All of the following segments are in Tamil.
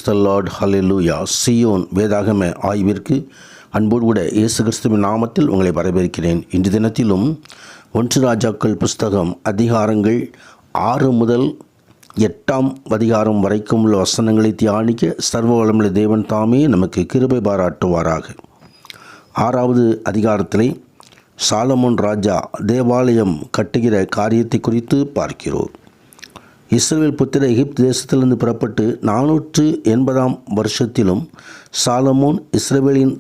த லார்ட், ஹல்லேலூயா. சியோன் வேதாகம ஆய்விற்கு அன்போடு கூட இயேசு கிறிஸ்துவின் நாமத்தில் உங்களை வரவேற்கிறேன். இன்று தினத்திலும் 1 ராஜாக்கள் புஸ்தகம் அதிகாரங்கள் 6 முதல் 8ஆம் அதிகாரம் வரைக்கும் உள்ள வசனங்களை தியானிக்க சர்வ வல்லமையுள்ள தேவன் தாமே நமக்கு கிருபை பாராட்டுவாராக. 6வது அதிகாரத்திலே சாலமோன் ராஜா தேவாலயம் கட்டுகிற காரியத்தை குறித்து பார்க்கிறோம். இஸ்ரவேல் புத்திர எகிப்து தேசத்திலிருந்து புறப்பட்டு 480ஆம் வருஷத்திலும் சாலமோன் இஸ்ரவேலின்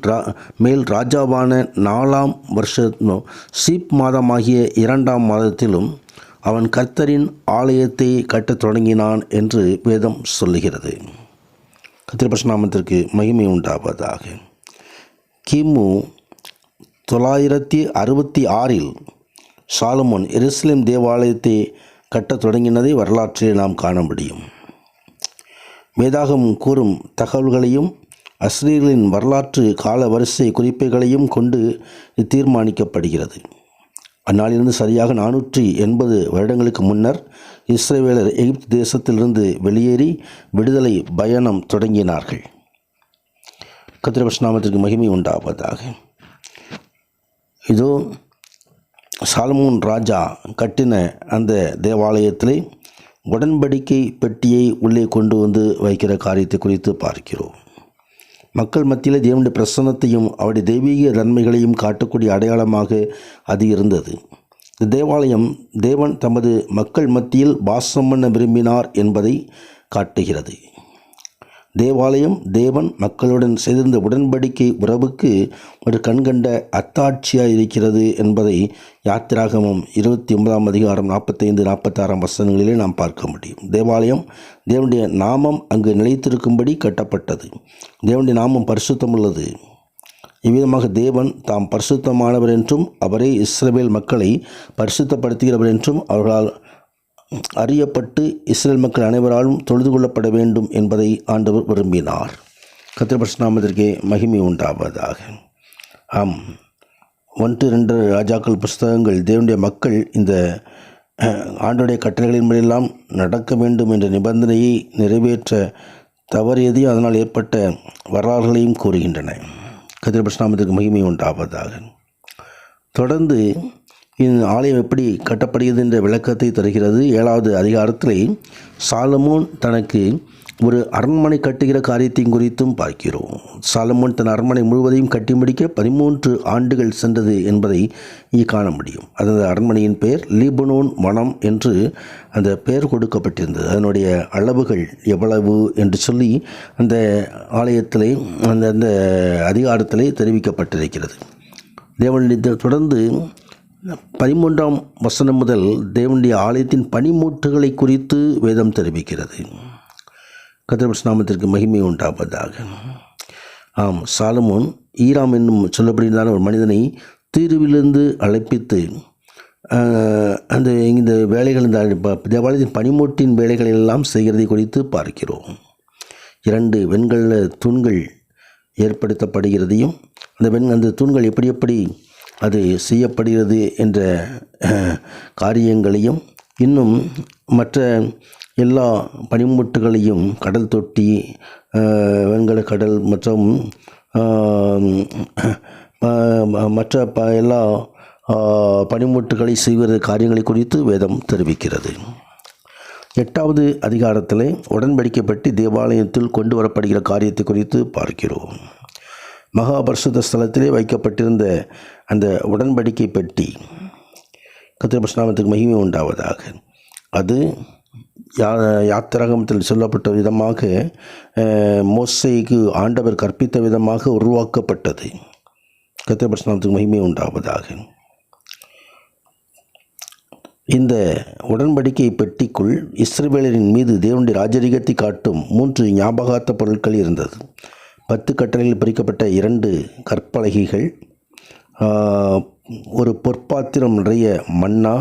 மேல் ராஜாவான 4ஆம் வருஷத்திலும் சீப் மாதமாகிய 2ஆம் மாதத்திலும் அவன் கர்த்தரின் ஆலயத்தை கட்டத் தொடங்கினான் என்று வேதம் சொல்லுகிறது. கர்த்தர் பரிசுத்த நாமத்திற்கு மகிமை உண்டாவதாக. கிமு 966இல் சாலமோன் எருசலேம் தேவாலயத்தை கட்டத் தொடங்கினதை வரலாற்றில் நாம் காண முடியும். வேதாகம் கூறும் தகவல்களையும் அஸ்ரீர்களின் வரலாற்று கால வரிசை குறிப்புகளையும் கொண்டு தீர்மானிக்கப்படுகிறது. அந்நாளிலிருந்து சரியாக 480 வருடங்களுக்கு முன்னர் இஸ்ரவேலர் எகிப்து தேசத்திலிருந்து வெளியேறி விடுதலை பயணம் தொடங்கினார்கள். கர்த்தருடைய பரிசுத்த நாமத்திற்கு மகிமை உண்டாவதாக. இதோ சாலமோன் ராஜா கட்டின அந்த தேவாலயத்திலே உடன்படிக்கை பெட்டியை உள்ளே கொண்டு வந்து வைக்கிற காரியத்தை குறித்து பார்க்கிறோம். மக்கள் மத்தியில் தேவனுடைய பிரசன்னத்தையும் அவருடைய தெய்வீக தன்மைகளையும் காட்டக்கூடிய அடையாளமாக அது இருந்தது. இந்த தேவாலயம் தேவன் தமது மக்கள் மத்தியில் வாசம் பண்ண விரும்பினார் என்பதை காட்டுகிறது. தேவாலயம் தேவன் மக்களுடன் செய்திருந்த உடன்படிக்கை உறவுக்கு ஒரு கண்கண்ட அத்தாட்சியாக இருக்கிறது என்பதை யாத்திராகமம் 29ஆம் அதிகாரம் 45-46 வசனங்களிலே நாம் பார்க்க முடியும். தேவாலயம் தேவனுடைய நாமம் அங்கு நிலைத்திருக்கும்படி கட்டப்பட்டது. தேவனுடைய நாமம் பரிசுத்தமுள்ளது. இவ்விதமாக தேவன் தாம் பரிசுத்தமானவர் என்றும் அவரே இஸ்ரவேல் மக்களை பரிசுத்தப்படுத்துகிறவர் என்றும் அவர்களால் அறியப்பட்டு இஸ்ரேல் மக்கள் அனைவராலும் தொழுது கொள்ளப்பட வேண்டும் என்பதை ஆண்டவர் விரும்பினார். கர்த்தருடைய பரிசுத்த நாமத்திற்கே மகிமை உண்டாவதாக. 1-2 ராஜாக்கள் புஸ்தகங்கள் தேவனுடைய மக்கள் இந்த ஆண்டுடைய கட்டளைகளின் மேலெல்லாம் நடக்க வேண்டும் என்ற நிபந்தனையை நிறைவேற்ற தவறியதையும் அதனால் ஏற்பட்ட வரலாறுகளையும் கூறுகின்றன. கர்த்தருடைய பரிசுத்த நாமத்திற்கு மகிமை உண்டாவதாக. தொடர்ந்து இந்த ஆலயம் எப்படி கட்டப்படுகிறது என்ற விளக்கத்தை தருகிறது. 7வது அதிகாரத்திலே சாலமோன் தனக்கு ஒரு அரண்மனை கட்டுகிற காரியத்தையும் குறித்தும் பார்க்கிறோம். சாலமோன் தன் அரண்மனை முழுவதையும் கட்டி முடிக்க 13 ஆண்டுகள் சென்றது என்பதை இங்கே காண முடியும். அந்த அரண்மனையின் பெயர் லீபனோன் வனம் என்று அந்த பெயர் கொடுக்கப்பட்டிருந்தது. அதனுடைய அளவுகள் எவ்வளவு என்று சொல்லி அந்த ஆலயத்திலே அந்த அதிகாரத்திலே தெரிவிக்கப்பட்டிருக்கிறது. தேவனுடைய தொடர்ந்து 13ஆம் வசனம் முதல் தேவனுடைய ஆலயத்தின் பனிமூட்டுகளை குறித்து வேதம் தெரிவிக்கிறது. கர்த்தருடைய பரிசுத்த நாமத்திற்கு மகிமை உண்டாவதாக. சாலமோன் ஈராம் என்னும் சொல்லப்படுகிறான ஒரு மனிதனை தீருவிலிருந்து அழைப்பித்து இந்த வேலைகள் இந்த தேவாலயத்தின் பனிமூட்டின் வேலைகள் எல்லாம் செய்கிறதை குறித்து பார்க்கிறோம். 2 வெண்கல தூண்கள் ஏற்படுத்தப்படுகிறதையும் அந்த தூண்கள் எப்படி அது செய்யப்படுகிறது என்ற காரியங்களையும் இன்னும் மற்ற எல்லா பனிமுட்டுகளையும் கடல் தொட்டி, வெண்கல கடல் மற்றும் மற்ற எல்லா பனிமுட்டுகளை செய்வது காரியங்களை குறித்து வேதம் தெரிவிக்கிறது. 8வது அதிகாரத்தில் உடன்படிக்கை பற்றி தேவாலயத்தில் கொண்டு வரப்படுகிற காரியத்தை குறித்து பார்க்கிறோம். மகா பரிசுத்த ஸ்தலத்திலே வைக்கப்பட்டிருந்த அந்த உடன்படிக்கை பெட்டி, கர்த்தருடைய பரிசுத்த நாமத்துக்கு மகிமை உண்டாவதாக, அது யாத்திராகமத்தில் சொல்லப்பட்ட விதமாக மோசேக்கு ஆண்டவர் கற்பித்த விதமாக உருவாக்கப்பட்டது. கர்த்தருடைய பரிசுத்த நாமத்துக்கு மகிமை உண்டாவதாக. இந்த உடன்படிக்கை பெட்டிக்குள் இஸ்ரவேலரின் மீது தேவனுடைய ராஜரீகத்தை காட்டும் 3 ஞாபகார்த்த பொருட்கள் இருந்தது. 10 கட்டளையில் பிரிக்கப்பட்ட 2 கற்பலகைகள், ஒரு பொற்பாத்திரம் நிறைய மன்னா.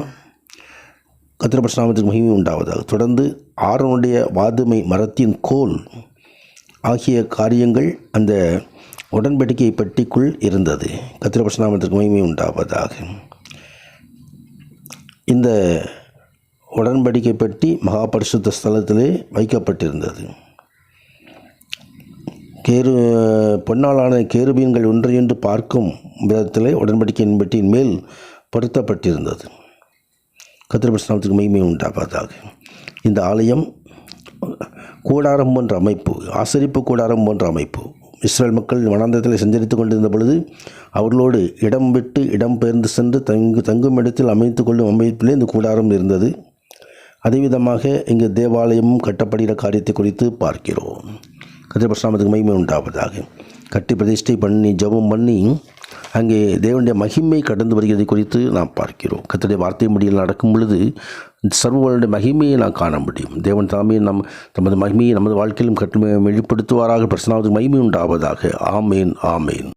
கர்த்தருடைய பரிசுத்த நாமத்திற்கு மகிமை உண்டாவதாக. தொடர்ந்து ஆரோனுடைய வாதுமை மரத்தின் கோல் ஆகிய காரியங்கள் அந்த உடன்படிக்கை பெட்டிக்குள் இருந்தது. கர்த்தருடைய பரிசுத்த நாமத்திற்கு மகிமை உண்டாவதாக. இந்த உடன்படிக்கை பெட்டி மகா பரிசுத்த ஸ்தலத்திலே வைக்கப்பட்டிருந்தது. பொன்னாலான கேருபீன்கள் ஒன்றையொன்று பார்க்கும் விதத்திலே உடன்படிக்கையின் பெட்டியின் மேல் பொருத்தப்பட்டிருந்தது. கர்த்தருடைய பரிசுத்த மகிமை உண்டாவதாக. இந்த ஆலயம் கூடாரம் போன்ற அமைப்பு, ஆசரிப்பு கூடாரம் போன்ற அமைப்பு. இஸ்ரேல் மக்கள் வனாந்தரத்தில் சஞ்சரித்து கொண்டிருந்த பொழுது அவர்களோடு இடம் விட்டு இடம் பெயர்ந்து சென்று தங்கும் இடத்தில் அமைத்து கொள்ளும் அமைப்பிலே இந்த கூடாரம் இருந்தது. அதேவிதமாக இங்கு தேவாலயமும் கட்டப்படுகிற காரியத்தை குறித்து பார்க்கிறோம். கர்த்தருடைய பரிசுத்த மகிமை உண்டாவதாக. கட்டி பிரதிஷ்டை பண்ணி ஜெபம் பண்ணி அங்கே தேவனுடைய மகிமை கடந்து வருகிறதை குறித்து நாம் பார்க்கிறோம். கர்த்தருடைய வார்த்தை முடியில் நடக்கும் பொழுது சர்வங்களுடைய மகிமையை நாம் காண முடியும். தேவன் தாமே நமது மகிமையை நமது வாழ்க்கையிலும் வெளிப்படுத்துவாராக. பரிசுத்த மகிமை உண்டாவதாக. ஆமேன், ஆமேன்.